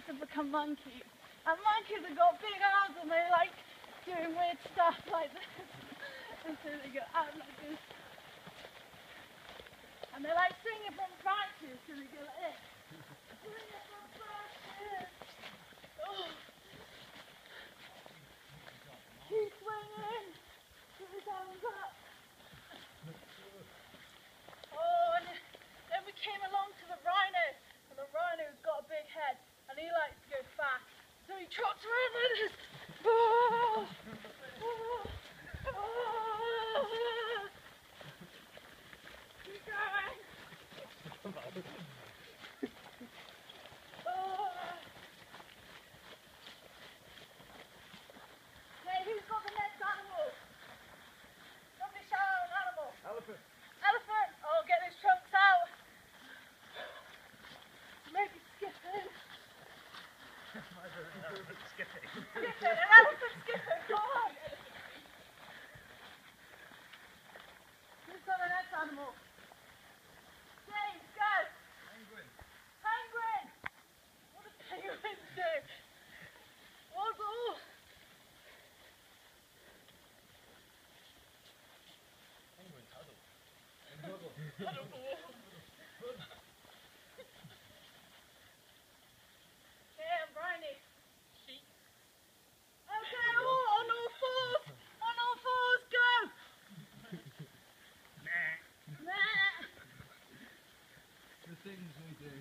to become monkeys. And monkeys have got big arms and they like doing weird stuff like this. And so they go out like this. And they like swinging from branches, so they go like this. Swinging from branches. Oh. Keep swinging. Put his arms up. Oh, and then we came along to the rhino. And the rhino's got a big head. And he likes to go fast. So he trots around like this. Oh. Oh. Oh. Keep going. Oh. Hey, who's got the next animal? Somebody shout out an animal. Elephant. Elephant. Oh, get those trunks out. Maybe skipping. Skipping. Skipping. An elephant skipping. Come on. Who's got the next animal? James, go. Penguin. Penguin. What do penguins do? Waddle. Penguin huddle. And huddle. Yeah, Bryony. Sheep. Okay, on all fours. On all fours, go. Nah. Nah. The things we do.